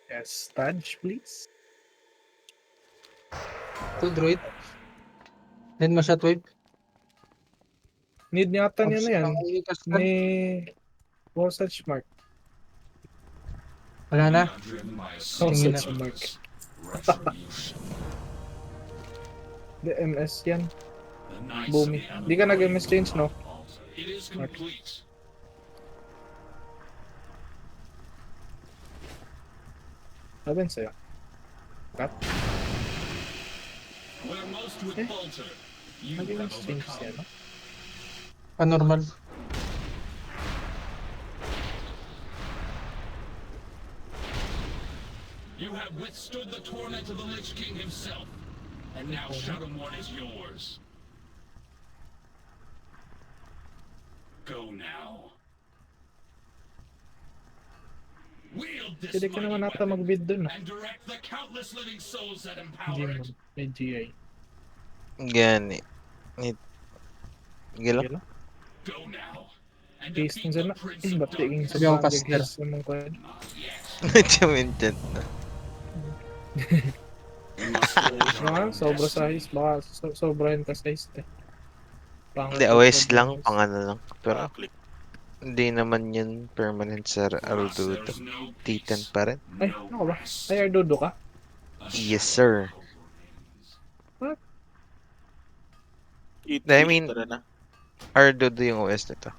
Yes, Taj, please. To druid. Then mo shot wave. Need niya ata niya na yan. Ang ikas na. Ni Osage Mark. Wala na. Tingin na. Osage Mark. The MS yan. Boomy. Di ka nag-MS change, no? Mark. Sabihin sa'yo. Cut. Nag-MS change yan, no? Panormal. You have withstood the torment of the Lich King himself, and now Shadowmourne is yours. Go now. Wield this Hindi ka naman mighty ata weapon mag-bid dun, and direct the countless living souls that Hindi empower naman. it. May GI. Gani. Gila. Gila. Go now. And Case defeat nung the sana. Prince of Ba't tingin Darkness. sa Yung bagay caster. case naman ko. Nag-enchant na. Mga sobra size. Baka sobrahin ka size. Hindi, OS lang, pang ano lang. Pero hindi naman yun permanent sa Arduino. T10 pa rin. Ay, ano ka ba? Ay, Ardudo ka? Yes, sir. What? I mean, Arduino yung OS nito.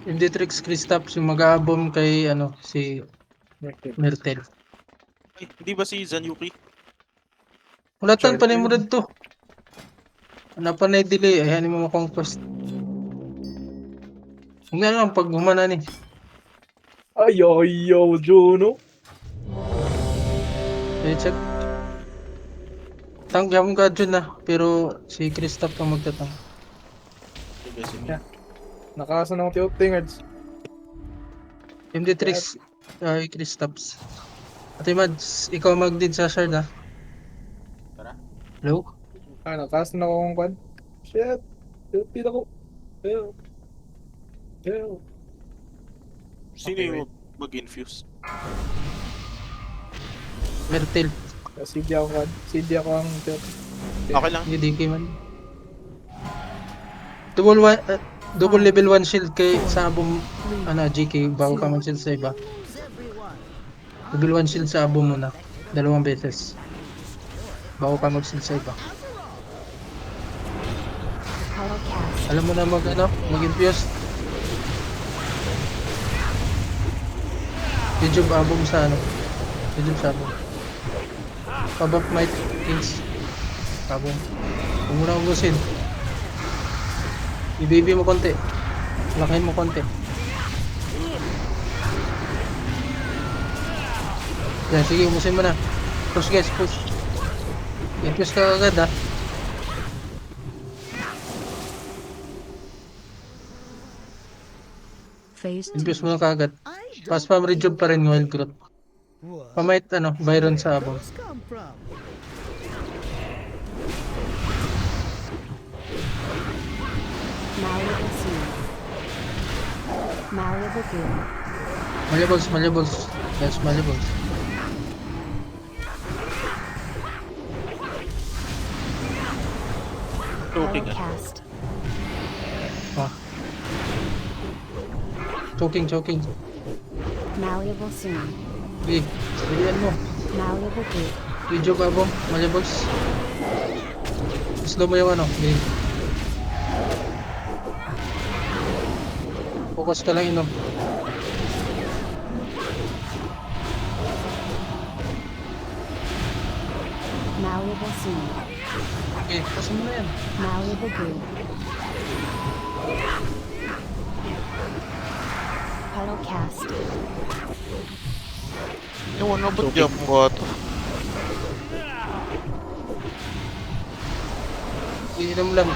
Imditrix Kristaps yung mag-aabom kay ano si Myrtle. Ay, hindi ba si Zanyuki? Wala tan panay mo rin to. Ano pa na delay ay ano mo conquest. Huwag na lang pag humana ni. Ayo, Juno. Okay, check. Tanggap ka dyan na. Pero si Kristaps ang magtatang. Sige, sige. Yeah. Nakasan ako tiyo tingers. Imditrix ay Kristaps. Ate Mads, ikaw mag-din sa shard ha. Tara. Hello? Ah, nakasan ako kung kwan. Shit. Tira ko. Ew. Ew. Sino Okay, yung mag-infuse? Myrtle. CD ako kwan. CD ako ang tiyo. Okay lang. Hindi DK man. Double level 1 shield kay sa abong ano GK bago ka mag-shield sa iba. Double 1 shield sa abong muna. 2 beses. Bago ka mag-shield sa iba. Alam mo na mag-infuse. YouTube abong sa ano. YouTube sa abong. Pabak might things. Abong. Huwag mo na ubusin. I-baby mo konti. Lakayin mo konti. Yan, sige, umusin mo na. Push guys, push. Infuse ka agad ha. Infuse mo na kaagad. Pass spam rejuve pa rin wild growth. Pamait Byron sa abang. Malleable seed. Malleable goo. Malleables. Yes, malleables. Choking. Cast. Ah. Choking. Malleable soon. Okay, bilihan mo. Malleable goo. Rejuve abang, malleables. Slow mo yung okay. Focus ka lang inom. Malleable soon. Okay, pasin mo na yan. Malleable goo. Puddle cast. Yung ano ba jump ko ito? Inom lang,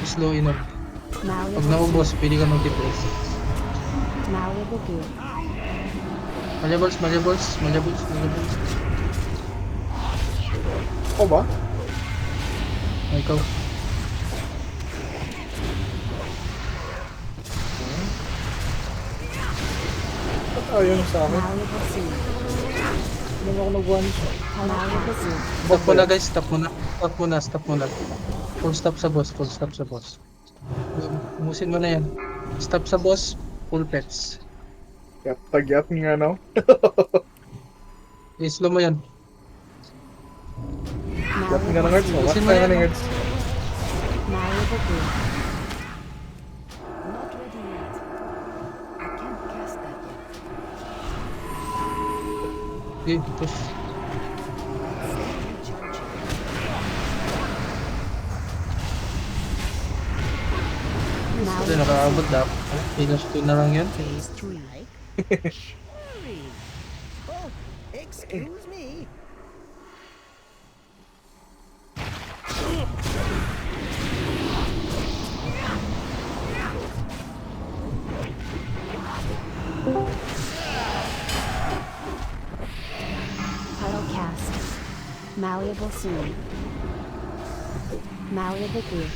slow inom. Pag Malleable naubos, pwede ka mag-depress. Malleable goo. Malleables. Ako ba? Ikaw. Ayun sa akin. Malleable soon. Hindi ako nag-one shot. Malleable soon. Stop muna guys, stop muna. Stop muna, stop muna. Full stop sa boss, full stop sa boss. Umusin mo na yan. Stop sa boss, full pets. Tagyat nga, no? I-slow mo yan. Tagyat nga ng hearts mo. What Ubusin mo nga yan, ng no? hearts? Malleable goo. Not ready yet. I can't cast that yet. Okay, push. Recharging. Hindi Malleable nakaabot dapat. Finish 2 na lang yun. Phase 3. Hurry. Oh, excuse me. Puddle cast. Malleable soon. Malleable goo.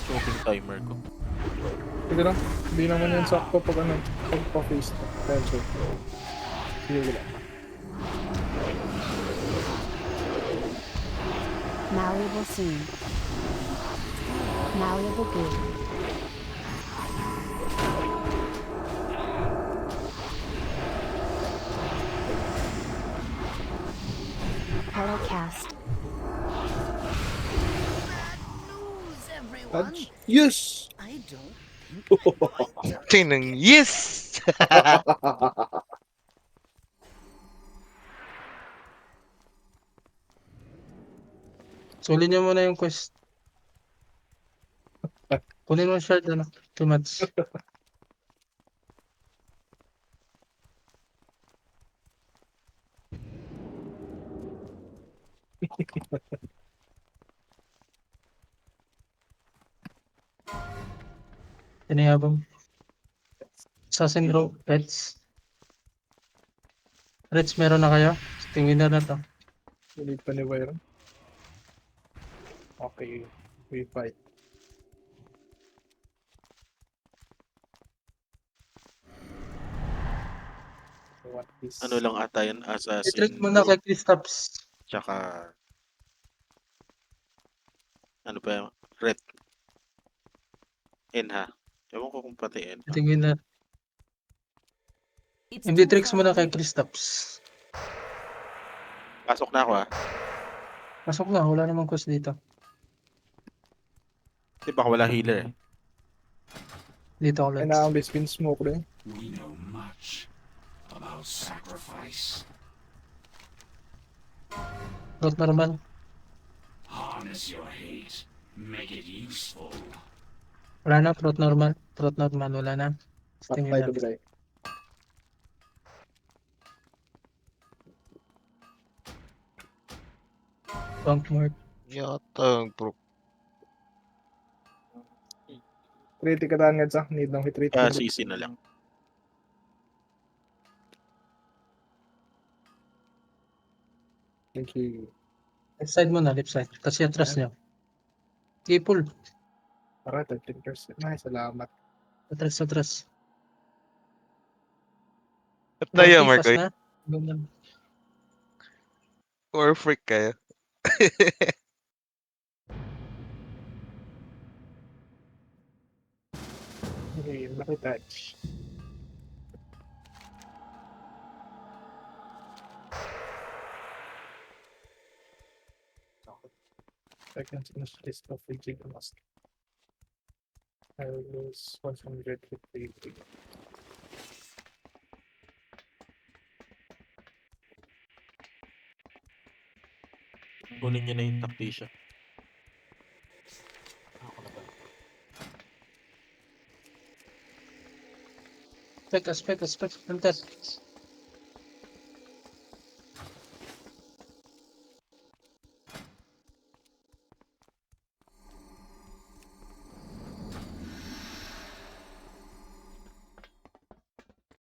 Choking timer ko. Sige lang. Hindi naman yan sakto pag ano, pag pa-face to. Pencil. Sige lang. Malleable soon. Malleable goo. Puddle cast. News, everyone. Touch? Yes! I don't Tinang yes! Sulin niyo muna yung quest. Kunin mo yung shard, ano? 2 months. Tinayabang. Assassin Row, Pets. Reds, meron na kayo? Tingin na to. Hindi pa ni Byron. Okay. We fight. What is... Ano lang ata yan, I-trick assassin. mo na kay Kristaps. Tsaka... Ano pa yun? Red. Enha. Ewan ko kung pati Enha. Tingin na. It's MD too tricks mo na far kay away. Kristaps. Pasok na ako ah. Pasok na, wala namang quest dito. Di baka wala healer eh. Dito ako Kaya let's. na ang spin smoke rin. We know much about sacrifice. Not normal. Harness your hate. Make it useful. Wala na, trot normal. Trot normal, wala na. Tingin Patay na. to guy. Bunk mark. Yata, bro. Treaty ka daan nga sa need ng hit rate. Kaya CC na lang. Thank you. Left side mo na, left side. Kasi atras niya. Okay, pull. Para 13%. Ay, salamat. Atras, atras. At na yan, Okay, Marco. fast na. Ganun. Or freak kayo. Okay, lucky touch. Seconds in the list of reaching the mask. I will lose 150. Kunin niyo na yung tactician. Aspect, aspect, aspect. Hunter.